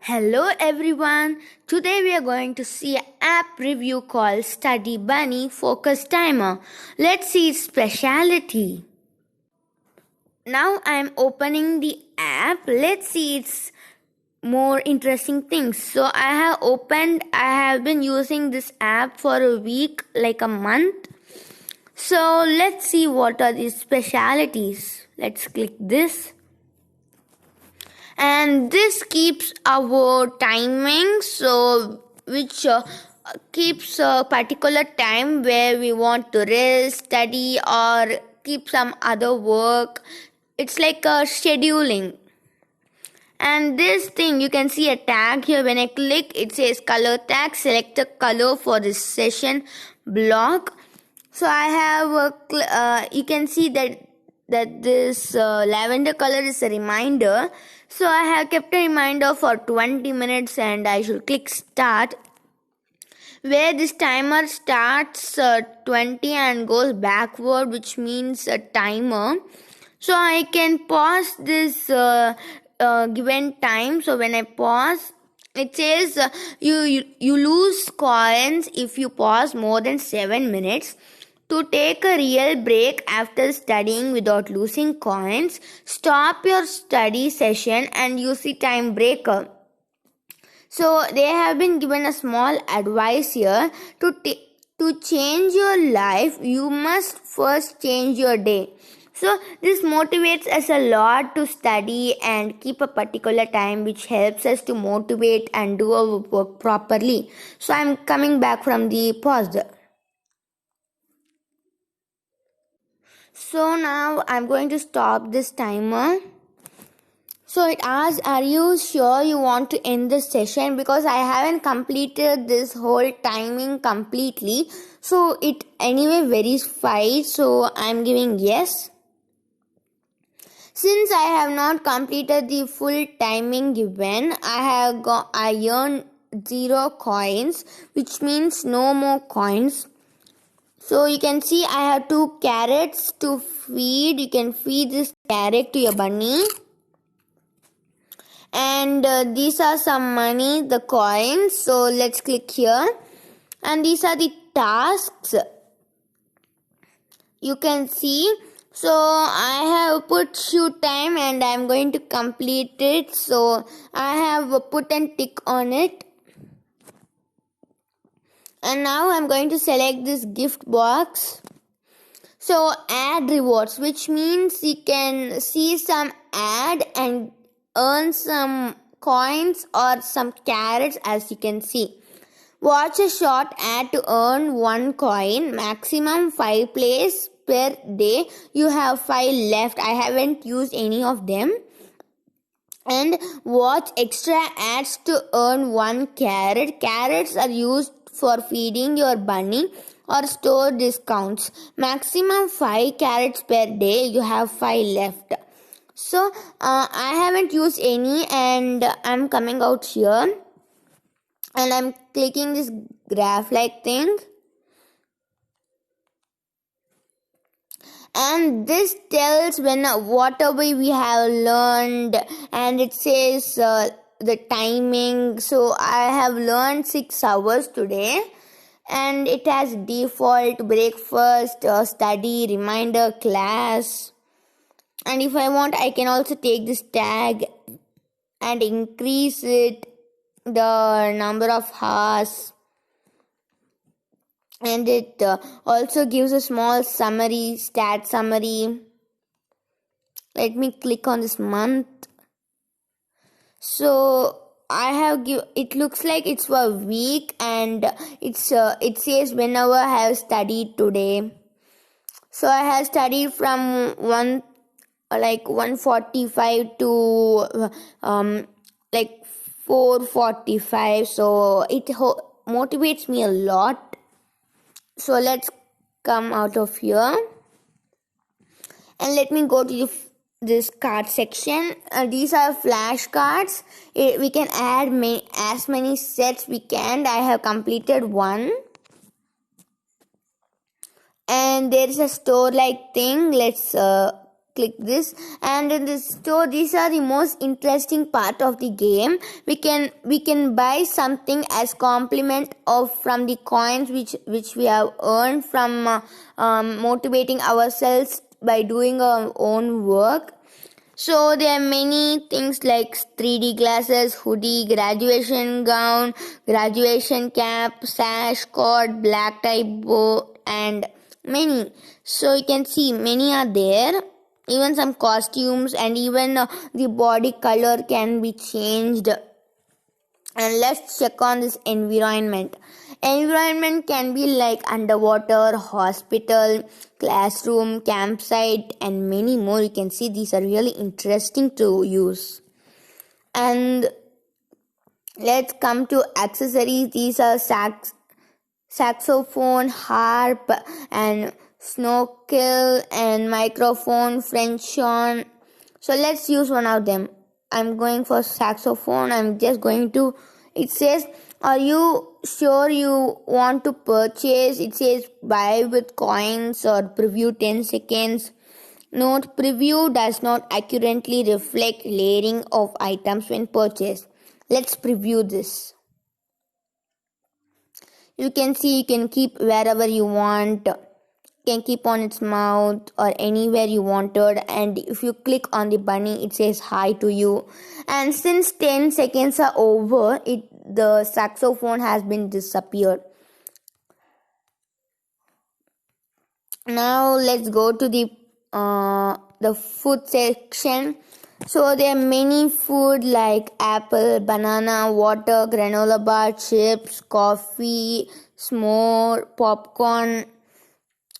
Hello everyone. Today we are going to see an app review called Study Bunny Focus Timer. Let's see its speciality. Now I am opening the app. Let's see its more interesting things. So I have been using this app for a week, like a month. So let's see what are the specialities. Let's click this. And this keeps our timing, so which keeps a particular time where we want to rest, study, or keep some other work. It's like a scheduling. And this thing, you can see a tag here. When I click, it says color tag. Select a color for this session block. So I have you can see that this lavender color is a reminder. So I have kept a reminder for 20 minutes and I should click start, where this timer starts 20 and goes backward, which means a timer. So I can pause this given time. So when I pause, it says you lose coins if you pause more than 7 minutes. To take a real break after studying without losing coins, stop your study session and use the time breaker. So they have been given a small advice here. To change your life, you must first change your day. So this motivates us a lot to study and keep a particular time, which helps us to motivate and do our work properly. So I'm coming back from the pause. So now I'm going to stop this timer. So it asks, are you sure you want to end this session? Because I haven't completed this whole timing completely. So it anyway verifies. So I'm giving yes. Since I have not completed the full timing given, I earned 0 coins, which means no more coins. So you can see I have 2 carrots to feed. You can feed this carrot to your bunny. And these are some money, the coins. So let's click here. And these are the tasks. You can see. So I have put shoot time and I'm going to complete it. So I have put a tick on it. And now I'm going to select this gift box. So add rewards, which means you can see some ad and earn some coins or some carrots, as you can see. Watch a short ad to earn 1 coin. Maximum 5 plays per day. You have 5 left. I haven't used any of them. And watch extra ads to earn 1 carrot. Carrots are used for feeding your bunny or store discounts. Maximum 5 carrots per day. You have 5 left. So I haven't used any and I'm coming out here and I'm clicking this graph like thing. And this tells whatever we have learned, and it says the timing. So I have learned 6 hours today, and it has default, breakfast, study, reminder, class. And if I want, I can also take this tag and increase it, the number of hours. And it also gives a small summary, stat summary. Let me click on this month. So it looks like it's for a week, and it says whenever I have studied today. So I have studied from 1:45 to 4:45. So it motivates me a lot. So let's come out of here and let me go to this card section. These are flashcards. We can add as many sets we can. I have completed 1. And there is a store like thing. Let's click this, and in this store, these are the most interesting part of the game. We can buy something as compliment of from the coins which we have earned from motivating ourselves by doing our own work. So there are many things like 3D glasses, hoodie, graduation gown, graduation cap, sash, cord, black tie bow, and many. So you can see many are there. Even some costumes and even the body color can be changed. And let's check on this environment. Environment can be like underwater, hospital, classroom, campsite, and many more. You can see these are really interesting to use. And let's come to accessories. These are saxophone, harp, and snorkel, and microphone, French horn. So let's use one of them. I'm going for saxophone. I'm just going to, it says, are you sure you want to purchase? It says buy with coins or preview 10 seconds. Note, preview does not accurately reflect layering of items when purchased. Let's preview this. You can see you can keep wherever you want. Can keep on its mouth or anywhere you wanted, and if you click on the bunny it says hi to you. And since 10 seconds are over, the saxophone has been disappeared. Now let's go to the food section. So there are many food like apple, banana, water, granola bar, chips, coffee, s'more, popcorn.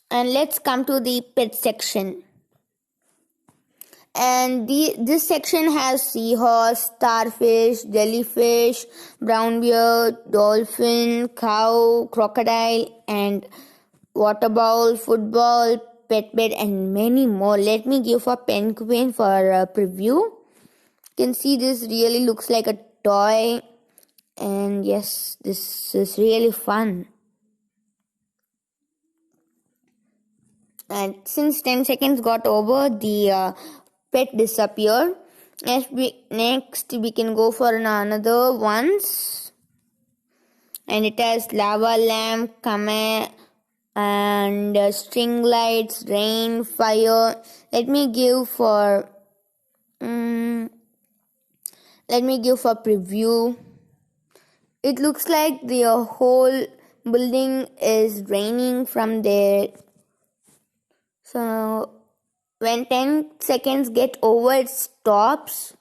And let's come to the pet section. And this section has seahorse, starfish, jellyfish, brown bear, dolphin, cow, crocodile, and water bowl, football, pet bed, and many more. Let me give a penguin for a preview. You can see this really looks like a toy. And yes, this is really fun. And since 10 seconds got over, the pet disappeared. Next we can go for another ones. And it has lava lamp, camera, and string lights, rain, fire. Let me give for preview. It looks like the whole building is raining from there. So when 10 seconds get over, it stops.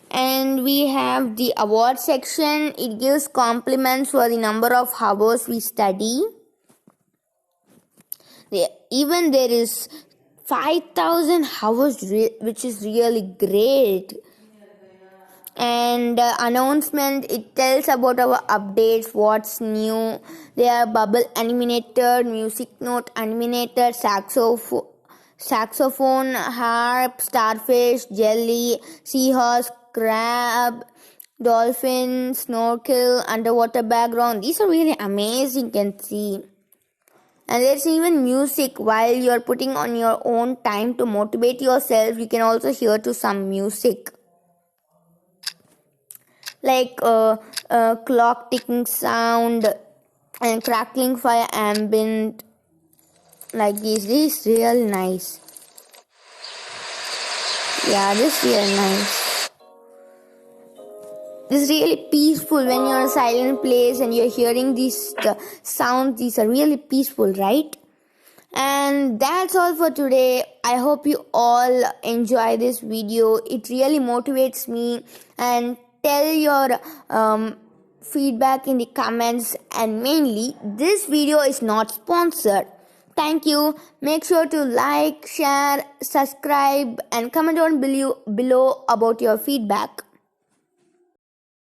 And we have the award section. It gives compliments for the number of hours we study. Even there is 5,000 hours, which is really great. And announcement, it tells about our updates, what's new. They are bubble animated, music note animated, saxophone, harp, starfish, jelly, seahorse, crab, dolphin, snorkel, underwater background. These are really amazing, you can see. And there's even music. While you're putting on your own time to motivate yourself, you can also hear to some music. Like clock ticking sound and crackling fire ambient. Like this is real nice. Yeah, this is real nice. This is really peaceful when you're in a silent place and you're hearing these sounds. These are really peaceful, right? And that's all for today. I hope you all enjoy this video. It really motivates me. And tell your feedback in the comments. And mainly, this video is not sponsored. Thank you. Make sure to like, share, subscribe, and comment down below about your feedback.